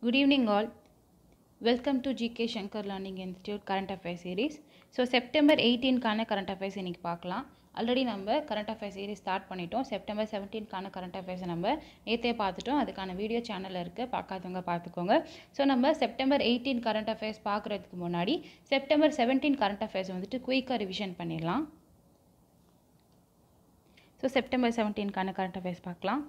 Good evening all. Welcome to GK Shankar Learning Institute Current Affairs Series. So September 18 Current Affairs இன்னைக்கு பார்க்கலாம். Already நம்ம current affairs series start பண்ணிட்டோம். September 17 current அஃபேர்ஸை நம்ம நேற்றே பார்த்துட்டோம். அதுக்கான வீடியோ சேனலில் இருக்குது, பார்க்காதவங்க பார்த்துக்கோங்க. ஸோ நம்ம செப்டம்பர் 18 கரண்ட் அஃபேர்ஸ் பார்க்குறதுக்கு முன்னாடி செப்டம்பர் 17 கரண்ட் அஃபேர்ஸ் வந்துட்டு குயிக்காக ரிவிஷன் பண்ணிடலாம். ஸோ செப்டம்பர் 17 கரண்ட் அஃபேர்ஸ் பார்க்கலாம்.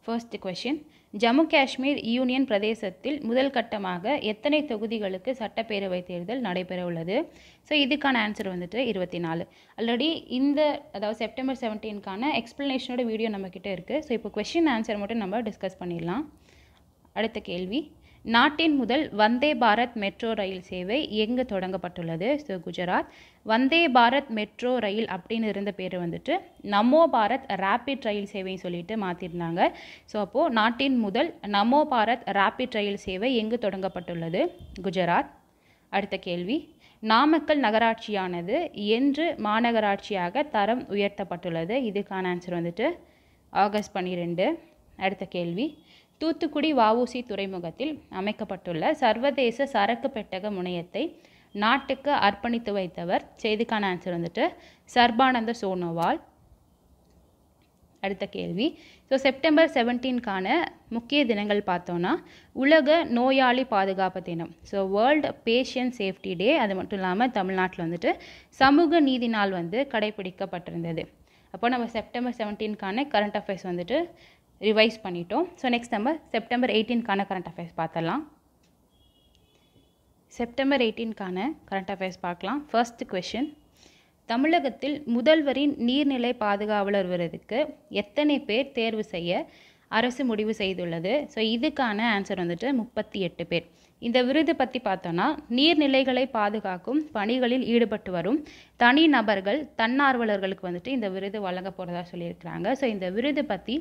First question, Jammu Kashmir union பிரதேசத்தில் முதல் கட்டமாக எத்தனை தொகுதிகளுக்கு சட்டப்பேரவை தேர்தல் நடைபெற உள்ளது? ஸோ இதுக்கான ஆன்சர் வந்துட்டு 24. ஆல்ரெடி அதாவது செப்டம்பர் 17 எக்ஸ்ப்ளனேஷனோட வீடியோ நம்மக்கிட்ட இருக்குது. ஸோ இப்போ கொஷின் ஆன்சர் மட்டும் நம்ம டிஸ்கஸ் பண்ணிடலாம். அடுத்த கேள்வி, நாட்டின் முதல் வந்தே பாரத் மெட்ரோ ரயில் சேவை எங்கு தொடங்கப்பட்டுள்ளது? So Gujarat. Vande Bharat metro rail அப்படின்னு இருந்த பேர் வந்துட்டு நமோ பாரத் ரேபிட் ரயில் சேவைன்னு சொல்லிட்டு மாற்றிருந்தாங்க. ஸோ அப்போது நாட்டின் முதல் நமோ பாரத் ரேபிட் ரயில் சேவை எங்கு தொடங்கப்பட்டுள்ளது? குஜராத். அடுத்த கேள்வி, நாமக்கல் நகராட்சியானது என்று மாநகராட்சியாக தரம் உயர்த்தப்பட்டுள்ளது? இதுக்கான ஆன்சர் வந்துட்டு ஆகஸ்ட் 12. அடுத்த கேள்வி, தூத்துக்குடி வஉசி துறைமுகத்தில் அமைக்கப்பட்டுள்ள சர்வதேச சரக்கு பெட்டக முனையத்தை நாட்டுக்கு அர்ப்பணித்து வைத்தவர்? இதுக்கான ஆன்சர் வந்துட்டு சர்பானந்த சோனோவால். அடுத்த கேள்வி, ஸோ செப்டம்பர் 17 முக்கிய தினங்கள் பார்த்தோன்னா உலக நோயாளி பாதுகாப்பு தினம், so world patient safety day. அது மட்டும் இல்லாமல் தமிழ்நாட்டில் வந்துட்டு சமூக நீதி நாள் வந்து கடைபிடிக்கப்பட்டிருந்தது. அப்போ நம்ம செப்டம்பர் 17 கரண்ட் அஃபேர்ஸ் வந்துட்டு ரிவைஸ் பண்ணிட்டோம். ஸோ நெக்ஸ்ட் நம்ம செப்டம்பர் 18 கரண்ட் அஃபேர்ஸ் பார்த்தலாம். செப்டம்பர் 18 கரண்ட் அஃபேர்ஸ் பார்க்கலாம். ஃபர்ஸ்ட் கொஷின், தமிழகத்தில் முதல்வரின் நீர்நிலை பாதுகாவலர் விருதுக்கு எத்தனை பேர் தேர்வு செய்ய அரசு முடிவு செய்துள்ளது? ஸோ இதுக்கான ஆன்சர் வந்துட்டு 38 பேர். இந்த விருது பற்றி பார்த்தோன்னா நீர்நிலைகளை பாதுகாக்கும் பணிகளில் ஈடுபட்டு வரும் தனி நபர்கள், தன்னார்வலர்களுக்கு வந்துட்டு இந்த விருது வழங்க போகிறதா சொல்லியிருக்கிறாங்க. ஸோ இந்த விருது பற்றி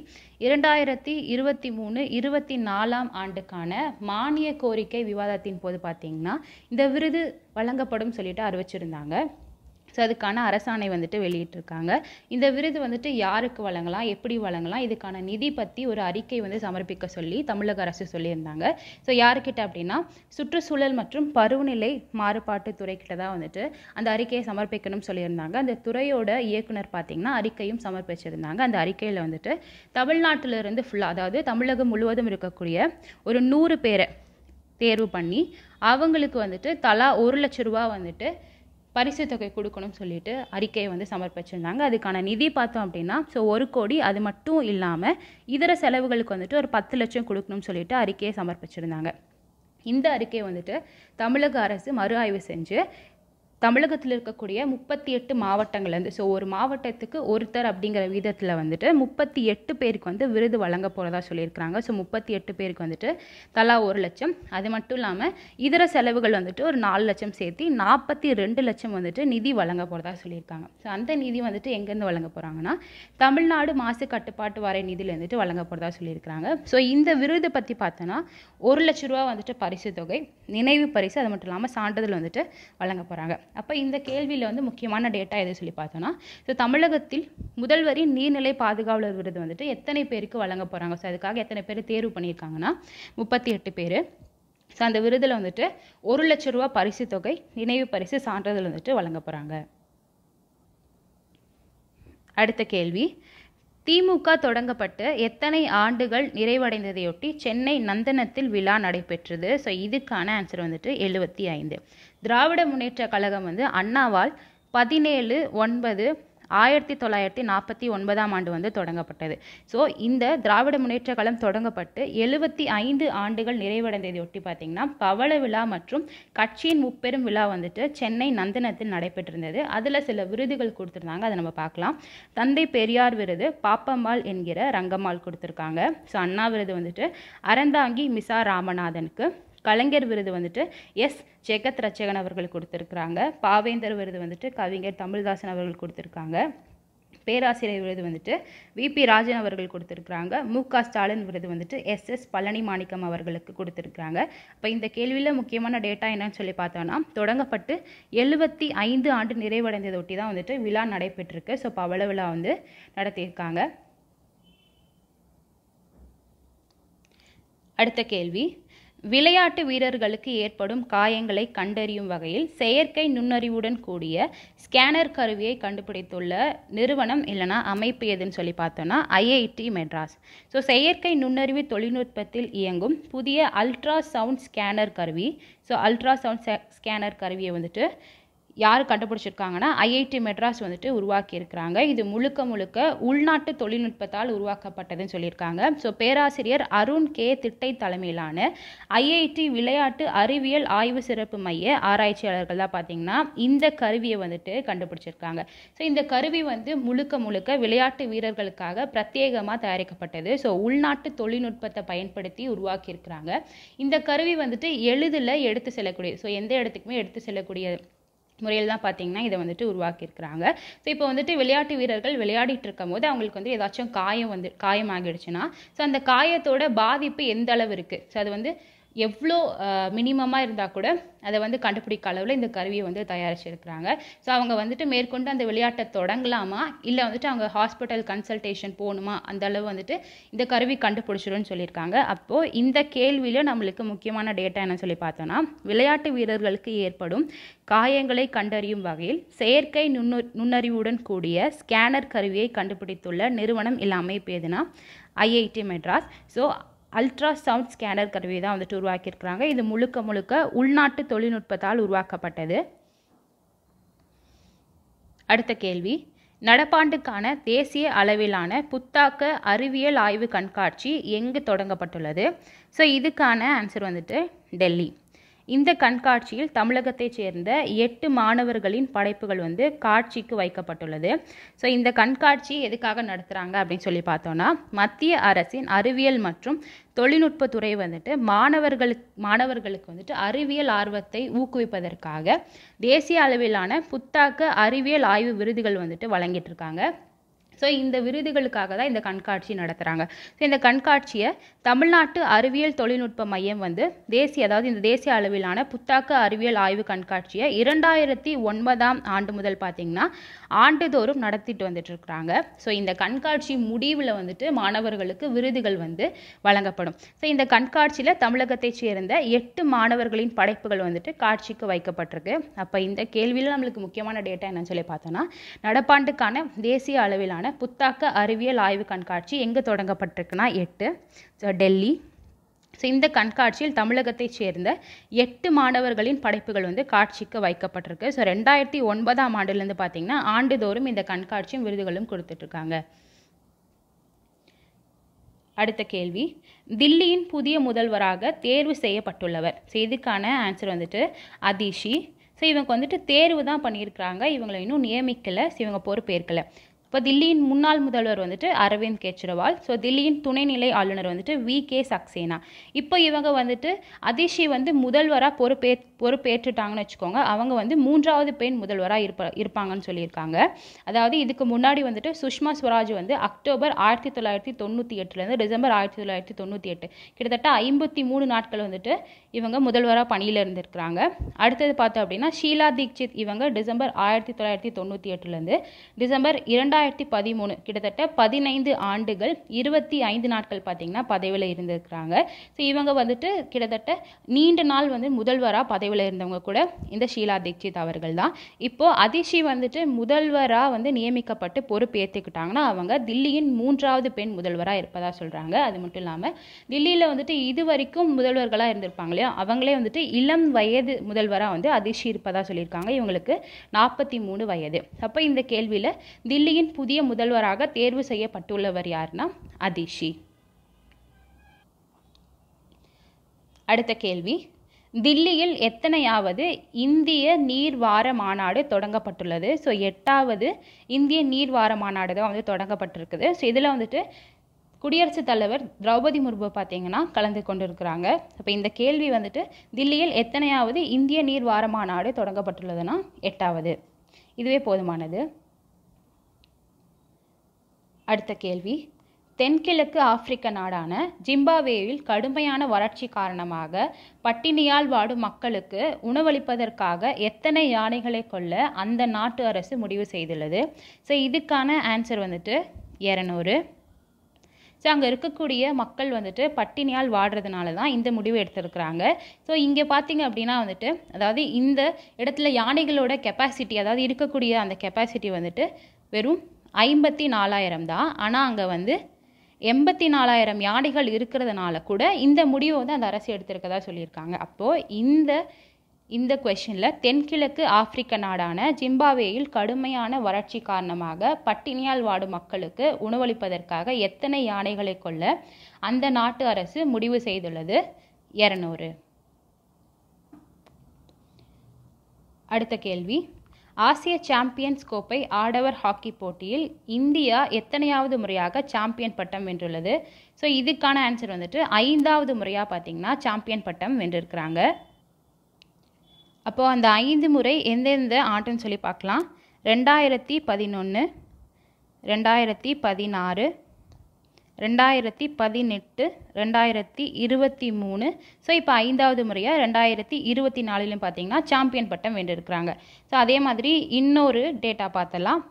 2023-24 ஆண்டுக்கான மானிய கோரிக்கை விவாதத்தின் போது பார்த்தீங்கன்னா இந்த விருது வழங்கப்படும் சொல்லிட்டு அறிவிச்சிருந்தாங்க. ஸோ அதுக்கான அரசாணை வந்துட்டு வெளியிட்டிருக்காங்க. இந்த விருது வந்துட்டு யாருக்கு வழங்கலாம், எப்படி வழங்கலாம், இதுக்கான நிதி பற்றி ஒரு அறிக்கை வந்து சமர்ப்பிக்க சொல்லி தமிழக அரசு சொல்லியிருந்தாங்க. ஸோ யாருக்கிட்ட அப்படின்னா சுற்றுச்சூழல் மற்றும் பருவநிலை மாறுபாட்டு துறைக்கிட்ட தான் வந்துட்டு அந்த அறிக்கையை சமர்ப்பிக்கணும்னு சொல்லியிருந்தாங்க. அந்த துறையோட இயக்குனர் பார்த்திங்கன்னா அறிக்கையும் சமர்ப்பிச்சிருந்தாங்க. அந்த அறிக்கையில் வந்துட்டு தமிழ்நாட்டிலிருந்து ஃபுல்லாக, அதாவது தமிழகம் முழுவதும் இருக்கக்கூடிய ஒரு 100 பேரை தேர்வு பண்ணி அவங்களுக்கு வந்துட்டு தலா 1 லட்ச ரூபா வந்துட்டு பரிசு தொகை கொடுக்கணும்னு சொல்லிட்டு அறிக்கையை வந்து சமர்ப்பிச்சிருந்தாங்க. அதுக்கான நிதி பார்த்தோம் அப்படின்னா 1 கோடி, அது மட்டும் இல்லாமல் இதர செலவுகளுக்கு வந்துட்டு ஒரு 10 லட்சம் கொடுக்கணும்னு சொல்லிட்டு அறிக்கையை சமர்ப்பிச்சிருந்தாங்க. இந்த அறிக்கையை வந்துட்டு தமிழக அரசு மறு ஆய்வு செஞ்சு தமிழகத்தில் இருக்கக்கூடிய 38 மாவட்டங்கள்லேருந்து, ஸோ ஒரு மாவட்டத்துக்கு ஒருத்தர் அப்படிங்கிற விதத்தில் வந்துட்டு 38 பேருக்கு வந்து விருது வழங்க போகிறதா சொல்லியிருக்கிறாங்க. ஸோ 38 பேருக்கு வந்துட்டு தலா 1 லட்சம், அது மட்டும் இல்லாமல் இதர செலவுகள் வந்துட்டு ஒரு 4 லட்சம் சேர்த்து 42 லட்சம் வந்துட்டு நிதி வழங்க போகிறதா சொல்லியிருக்காங்க. ஸோ அந்த நிதி வந்துட்டு எங்கேருந்து வழங்க போகிறாங்கன்னா தமிழ்நாடு மாசு கட்டுப்பாட்டு வாரிய நிதியில் வந்துட்டு வழங்க போகிறதா சொல்லியிருக்கிறாங்க. ஸோ இந்த விருது பற்றி பார்த்தோன்னா 1 லட்ச ரூபா வந்துட்டு பரிசு தொகை, நினைவு பரிசு, அது மட்டும் இல்லாமல் சான்றிதழ் வந்துட்டு வழங்க போகிறாங்க. அப்போ இந்த கேள்வியில் வந்து முக்கியமான டேட்டா எது சொல்லி பார்த்தோன்னா, ஸோ தமிழகத்தில் முதல்வரின் நீர்நிலை பாதுகாவலர் விருது வந்துட்டு எத்தனை பேருக்கு வழங்க போகிறாங்க? ஸோ அதுக்காக எத்தனை பேர் தேர்வு பண்ணியிருக்காங்கன்னா 38 பேர். ஸோ அந்த விருதில் வந்துட்டு 1 லட்ச ரூபா பரிசு தொகை, நினைவு பரிசு, சான்றிதழ் வந்துட்டு வழங்க போகிறாங்க. அடுத்த கேள்வி, திமுக தொடங்கப்பட்டு எத்தனை ஆண்டுகள் நிறைவடைந்ததையொட்டி சென்னை நந்தனத்தில் விழா நடைபெற்றது? ஸோ இதுக்கான ஆன்சர் வந்துட்டு 75. திராவிட முன்னேற்ற கழகம் வந்து அண்ணாவால் 17/9/1949 ஆண்டு வந்து தொடங்கப்பட்டது. ஸோ இந்த திராவிட முன்னேற்ற கழகம் தொடங்கப்பட்டு 75 ஆண்டுகள் நிறைவடைந்ததையொட்டி பார்த்தீங்கன்னா பவள விழா மற்றும் கட்சியின் முப்பெரும் விழா வந்துட்டு சென்னை நந்தனத்தில் நடைபெற்றிருந்தது. அதில் சில விருதுகள் கொடுத்துருந்தாங்க, அதை நம்ம பார்க்கலாம். தந்தை பெரியார் விருது பாப்பம்மாள் என்கிற ரங்கம்மாள் கொடுத்துருக்காங்க. ஸோ அண்ணா விருது வந்துட்டு அறந்தாங்கி மிசா ராமநாதனுக்கு, கலைஞர் விருது வந்துட்டு எஸ் ஜெகத் ரட்சகன் அவர்கள் கொடுத்துருக்குறாங்க, பாவேந்தர் விருது வந்துட்டு கவிஞர் தமிழ்தாசன் அவர்கள் கொடுத்துருக்காங்க, பேராசிரியர் விருது வந்துட்டு விபி ராஜன் அவர்கள் கொடுத்துருக்குறாங்க, மு.க. ஸ்டாலின் விருது வந்துட்டு எஸ் பழனி மாணிக்கம் அவர்களுக்கு கொடுத்துருக்குறாங்க. இப்போ இந்த கேள்வியில் முக்கியமான டேட்டா என்னன்னு சொல்லி பார்த்தோன்னா தொடங்கப்பட்டு 75 ஆண்டு நிறைவடைந்ததை ஒட்டி தான் வந்துட்டு விழா நடைபெற்றிருக்கு. ஸோ பவள விழா வந்து நடத்தியிருக்காங்க. அடுத்த கேள்வி, விளையாட்டு வீரர்களுக்கு ஏற்படும் காயங்களை கண்டறியும் வகையில் செயற்கை நுண்ணறிவுடன் கூடிய ஸ்கேனர் கருவியை கண்டுபிடித்துள்ள நிறுவனம் இல்லைனா அமைப்பு எதுன்னு சொல்லி பார்த்தோன்னா ஐஐடி மெட்ராஸ். ஸோ செயற்கை நுண்ணறிவு தொழில்நுட்பத்தில் இயங்கும் புதிய அல்ட்ரா சவுண்ட் ஸ்கேனர் கருவி. ஸோ அல்ட்ரா சவுண்ட் ஸ்கேனர் கருவியை வந்துட்டு யார் கண்டுபிடிச்சிருக்காங்கன்னா ஐஐடி மெட்ராஸ் வந்துட்டு உருவாக்கியிருக்கிறாங்க. இது முழுக்க உள்நாட்டு தொழில்நுட்பத்தால் உருவாக்கப்பட்டதுன்னு சொல்லியிருக்காங்க. ஸோ பேராசிரியர் அருண் கே திட்டை தலைமையிலான ஐஐடி விளையாட்டு அறிவியல் ஆய்வு சிறப்பு மைய ஆராய்ச்சியாளர்கள் தான் பார்த்தீங்கன்னா இந்த கருவியை வந்துட்டு கண்டுபிடிச்சிருக்காங்க. ஸோ இந்த கருவி வந்து முழுக்க விளையாட்டு வீரர்களுக்காக பிரத்யேகமாக தயாரிக்கப்பட்டது. ஸோ உள்நாட்டு தொழில்நுட்பத்தை பயன்படுத்தி உருவாக்கியிருக்கிறாங்க. இந்த கருவி வந்துட்டு எளிதில் எடுத்து செல்லக்கூடிய, ஸோ எந்த இடத்துக்குமே எடுத்து செல்லக்கூடிய முறையில் தான் பார்த்தீங்கன்னா இதை வந்துட்டு உருவாக்கியிருக்கிறாங்க. ஸோ இப்போ வந்துட்டு விளையாட்டு வீரர்கள் விளையாடிட்டு இருக்கும் போது அவங்களுக்கு வந்து ஏதாச்சும் காயமாகிடுச்சுன்னா ஸோ அந்த காயத்தோட பாதிப்பு எந்த அளவு இருக்குது, ஸோ அது வந்து எவ்வளோ மினிமமாக இருந்தால் கூட அதை வந்து கண்டுபிடிக்க அளவில் இந்த கருவியை வந்து தயாரிச்சிருக்கிறாங்க. ஸோ அவங்க வந்துட்டு மேற்கொண்டு அந்த விளையாட்டை தொடங்கலாமா இல்லை வந்துட்டு அவங்க ஹாஸ்பிட்டல் கன்சல்டேஷன் போகணுமா, அந்த அளவு வந்துட்டு இந்த கருவி கண்டுபிடிச்சிடும்னு சொல்லியிருக்காங்க. அப்போது இந்த கேள்வியில் நம்மளுக்கு முக்கியமான டேட்டா என்ன சொல்லி பார்த்தோன்னா, விளையாட்டு வீரர்களுக்கு ஏற்படும் காயங்களை கண்டறியும் வகையில் செயற்கை நுண்ணறிவுடன் கூடிய ஸ்கேனர் கருவியை கண்டுபிடித்துள்ள நிறுவனம் இல்லை அமைப்பு எதுனா IIT Madras. So ultra sound scanner கருவி தான் வந்துட்டு உருவாக்கியிருக்கிறாங்க. இது முழுக்க உள்நாட்டு தொழில்நுட்பத்தால் உருவாக்கப்பட்டது. அடுத்த கேள்வி, நடப்பாண்டுக்கான தேசிய அளவிலான புத்தாக்க அறிவியல் ஆய்வு கண்காட்சி எங்கு தொடங்கப்பட்டுள்ளது? ஸோ இதுக்கான ஆன்சர் வந்துட்டு டெல்லி. இந்த கண்காட்சியில் தமிழகத்தைச் சேர்ந்த 8 மாணவர்களின் படைப்புகள் வந்து காட்சிக்கு வைக்கப்பட்டுள்ளது. ஸோ இந்த கண்காட்சி எதுக்காக நடத்துகிறாங்க அப்படின்னு சொல்லி பார்த்தோன்னா, மத்திய அரசின் அறிவியல் மற்றும் தொழில்நுட்பத்துறை வந்துட்டு மாணவர்களுக்கு வந்துட்டு அறிவியல் ஆர்வத்தை ஊக்குவிப்பதற்காக தேசிய அளவிலான புத்தாக்க அறிவியல் ஆய்வு விருதுகள் வந்துட்டு வழங்கிட்டு இருக்காங்க. ஸோ இந்த விருதுகளுக்காக தான் இந்த கண்காட்சி நடத்துகிறாங்க. ஸோ இந்த கண்காட்சியை தமிழ்நாட்டு அறிவியல் தொழில்நுட்ப மையம் வந்து இந்த தேசிய அளவிலான புத்தாக்க அறிவியல் ஆய்வு கண்காட்சியை 2009ஆம் ஆண்டு முதல் பார்த்திங்கன்னா ஆண்டுதோறும் நடத்திட்டு வந்துட்டு இருக்கிறாங்க. ஸோ இந்த கண்காட்சி முடிவில் வந்துட்டு மாணவர்களுக்கு விருதுகள் வந்து வழங்கப்படும். ஸோ இந்த கண்காட்சியில் தமிழகத்தைச் சேர்ந்த 8 மாணவர்களின் படைப்புகள் வந்துட்டு காட்சிக்கு வைக்கப்பட்டிருக்கு. அப்போ இந்த கேள்வியில் நம்மளுக்கு முக்கியமான டேட்டா என்னன்னு சொல்லி பார்த்தோன்னா, நடப்பாண்டுக்கான தேசிய அளவிலான புத்தாக்க அறிவியல் ஆய்வு கண்காட்சி எங்கு தொடங்கப்பட்டிருக்குன்னா 8, டெல்லி. ஸோ இந்த கண்காட்சியில் தமிழகத்தைச் சேர்ந்த 8 மாணவர்களின் படைப்புகள் வந்து காட்சிக்கு வைக்கப்பட்டிருக்கு. ஸோ 2009ஆம் ஆண்டுலேருந்து பார்த்தீங்கன்னா ஆண்டுதோறும் இந்த கண்காட்சியும் விருதுகளும் கொடுத்துட்ருக்காங்க. அடுத்த கேள்வி, தில்லியின் புதிய முதல்வராக தேர்வு செய்யப்பட்டுள்ளவர். ஸோ இதுக்கான ஆன்சர் வந்துட்டு அதிஷி. ஸோ இவங்க வந்துட்டு தேர்வு தான் பண்ணியிருக்கிறாங்க, இவங்களை இன்னும் நியமிக்கலை, ஸோ இவங்க பொறுப்பேற்கலை. இப்போ தில்லியின் முன்னாள் முதல்வர் வந்துட்டு அரவிந்த் கெஜ்ரிவால். ஸோ தில்லியின் துணைநிலை ஆளுநர் வந்துட்டு VK சக்சேனா. இப்போ இவங்க வந்துட்டு அதிஷி வந்து முதல்வராக பொறுப்பேற்றுட்டாங்கன்னு வச்சுக்கோங்க. அவங்க வந்து 3வது பெண் முதல்வராக இருப்பாங்கன்னு சொல்லியிருக்காங்க. அதாவது இதுக்கு முன்னாடி வந்துட்டு சுஷ்மா ஸ்வராஜ் வந்து அக்டோபர் 1998 டிசம்பர் 1998 கிட்டத்தட்ட 53 நாட்கள் வந்துட்டு இவங்க முதல்வராக பணியில் இருந்திருக்கிறாங்க. அடுத்தது பார்த்தோம் அப்படின்னா ஷீலா தீக்ஷித், இவங்க டிசம்பர் 1998 டிசம்பர் 2013 கிட்டத்தட்ட 15 ஆண்டுகள் 25 நாட்கள் பார்த்தீங்கன்னா பதவியில் இருந்திருக்கிறாங்க. ஸோ இவங்க வந்துட்டு கிட்டத்தட்ட நீண்ட நாள் வந்து முதல்வராக பதவியில் இருந்தவங்க கூட இந்த ஷீலா தீக்ஷித் அவர்கள் தான். இப்போது அதிஷி வந்துட்டு முதல்வராக வந்து நியமிக்கப்பட்டு பொறுப்பேற்றுக்கிட்டாங்கன்னா அவங்க தில்லியின் 3வது பெண் முதல்வராக இருப்பதாக சொல்கிறாங்க. அது மட்டும் இல்லாமல் தில்லியில் வந்துட்டு இது வரைக்கும் முதல்வர்களாக இருந்திருப்பாங்க இல்லையா, அவங்களே வந்துட்டு இளம் வயது முதல்வராக வந்து அதிஷி இருப்பதாக சொல்லியிருக்காங்க. இவங்களுக்கு 43 வயது. அப்போ இந்த கேள்வியில் தில்லியின் புதிய முதல்வராக தேர்வு செய்யப்பட்டுள்ளவர் யாருன்னா அதிஷி. அடுத்த கேள்வி, தில்லியில் எத்தனையாவது இந்திய நீர் வார மாநாடு தொடங்கப்பட்டுள்ளது? ஸோ 8வது இந்திய நீர் வார மாநாடு தான் வந்து தொடங்கப்பட்டிருக்குது. ஸோ இதில் வந்துட்டு குடியரசுத் தலைவர் திரௌபதி முர்மு பார்த்தீங்கன்னா கலந்து கொண்டிருக்கிறாங்க. அப்போ இந்த கேள்வி வந்துட்டு தில்லியில் எத்தனையாவது இந்திய நீர் வார மாநாடு தொடங்கப்பட்டுள்ளதுன்னா 8வது. இதுவே போதுமானது. அடுத்த கேள்வி, தென்கிழக்கு ஆப்பிரிக்க நாடான ஜிம்பாப்வேயில் கடுமையான வறட்சி காரணமாக பட்டினியால் வாடும் மக்களுக்கு உணவளிப்பதற்காக எத்தனை யானைகளை கொல்ல அந்த நாட்டு அரசு முடிவு செய்துள்ளது? ஸோ இதுக்கான ஆன்சர் வந்துட்டு 200. ஸோ அங்கே இருக்கக்கூடிய மக்கள் வந்துட்டு பட்டினியால் வாடுறதுனால தான் இந்த முடிவு எடுத்திருக்கிறாங்க. ஸோ இங்கே பார்த்தீங்க அப்படின்னா வந்துட்டு அதாவது இந்த இடத்துல யானைகளோட கெப்பாசிட்டி அதாவது இருக்கக்கூடிய அந்த கெப்பாசிட்டி வந்துட்டு வெறும் 54,000 தான். ஆனால் அங்கே வந்து 84,000 யானைகள் இருக்கிறதுனால கூட இந்த முடிவை வந்து அந்த அரசு எடுத்திருக்கதா சொல்லியிருக்காங்க. அப்போது இந்த கொஷனில் தென்கிழக்கு ஆப்பிரிக்க நாடான ஜிம்பாப்வேயில் கடுமையான வறட்சி காரணமாக பட்டினியால் வாடும் மக்களுக்கு உணவளிப்பதற்காக எத்தனை யானைகளை கொல்ல அந்த நாட்டு அரசு முடிவு செய்துள்ளது? 200. அடுத்த கேள்வி, ஆசிய சாம்பியன்ஸ் கோப்பை ஆடவர் ஹாக்கி போட்டியில் இந்தியா எத்தனையாவது முறையாக சாம்பியன் பட்டம் வென்றுள்ளது? ஸோ இதுக்கான ஆன்சர் வந்துட்டு 5வது முறையாக பார்த்தீங்கன்னா சாம்பியன் பட்டம் வென்றிருக்கிறாங்க. அப்போது அந்த 5 முறை எந்தெந்த ஆண்டுன்னு சொல்லி பார்க்கலாம். 2011, 2016, 2018, 2023. ஸோ இப்போ 5வது முறையாக 2024 பார்த்தீங்கன்னா சாம்பியன் பட்டம் வென்றிருக்கிறாங்க. ஸோ அதே மாதிரி இன்னொரு டேட்டா பார்த்தலாம்.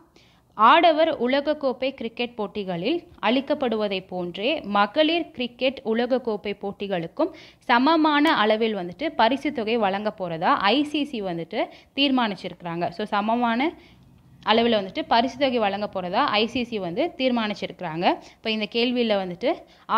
ஆடவர் உலகக்கோப்பை கிரிக்கெட் போட்டிகளில் அளிக்கப்படுவதை போன்றே மகளிர் கிரிக்கெட் உலகக்கோப்பை போட்டிகளுக்கும் சமமான அளவில் வந்துட்டு பரிசு தொகை வழங்க போகிறதா ஐசிசி வந்துட்டு தீர்மானிச்சிருக்கிறாங்க. ஸோ சமமான அளவில் வந்துட்டு பரிசு தொகை வழங்க போகிறதா ஐசிசி வந்து தீர்மானிச்சிருக்கிறாங்க. இப்போ இந்த கேள்வியில் வந்துட்டு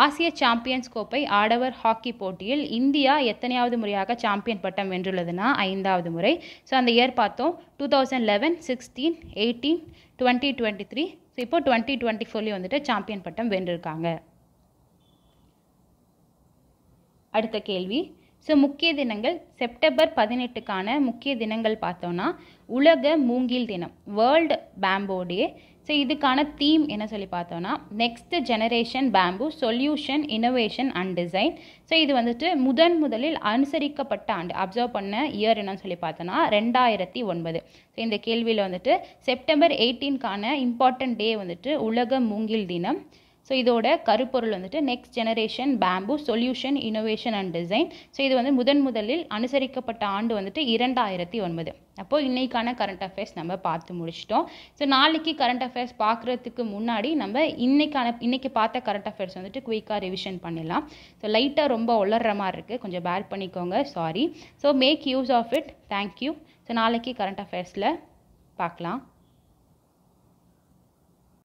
ஆசிய சாம்பியன்ஸ் கோப்பை ஆடவர் ஹாக்கி போட்டியில் இந்தியா எத்தனையாவது முறையாக சாம்பியன் பட்டம் வென்றுள்ளதுன்னா 5வது முறை. ஸோ அந்த இயர் பார்த்தோம் 2011, 16, 18, 2023. ஸோ இப்போ 2024 வந்துட்டு சாம்பியன் பட்டம் வென்றிருக்காங்க. அடுத்த கேள்வி, ஸோ முக்கிய தினங்கள் செப்டம்பர் 18க்கான முக்கிய தினங்கள் பார்த்தோன்னா உலக மூங்கில் தினம், வேர்ல்டு பேம்போ டே. ஸோ இதுக்கான தீம் என்ன சொல்லி பார்த்தோன்னா next generation bamboo solution innovation and design. So இது வந்துட்டு முதலில் அனுசரிக்கப்பட்ட ஆண்டு அப்சர்வ் பண்ண இயர் என்னன்னு சொல்லி பார்த்தோன்னா 2009. ஸோ இந்த கேள்வியில் வந்துட்டு செப்டம்பர் 18க்கான இம்பார்ட்டன்ட் டே வந்துட்டு உலக மூங்கில் தினம். ஸோ இதோட கருப்பொருள் வந்துட்டு next generation bamboo solution innovation and design. So இது வந்து முதலில் அனுசரிக்கப்பட்ட ஆண்டு வந்துட்டு 2009. அப்போது இன்னைக்கான கரண்ட் அஃபேர்ஸ் நம்ம பார்த்து முடிச்சிட்டோம். ஸோ நாளைக்கு கரண்ட் அஃபேர்ஸ் பார்க்குறதுக்கு முன்னாடி நம்ம இன்னைக்கு பார்த்த கரண்ட் அஃபேர்ஸ் வந்துட்டு குயிக்காக ரிவிஷன் பண்ணிடலாம். ஸோ லைட்டாக ரொம்ப உளர்ற மாதிரி இருக்குது, கொஞ்சம் பேர் பண்ணிக்கோங்க, sorry. So make use of it. Thank you. So நாளைக்கு கரண்ட் அஃபேர்ஸில் பார்க்கலாம்.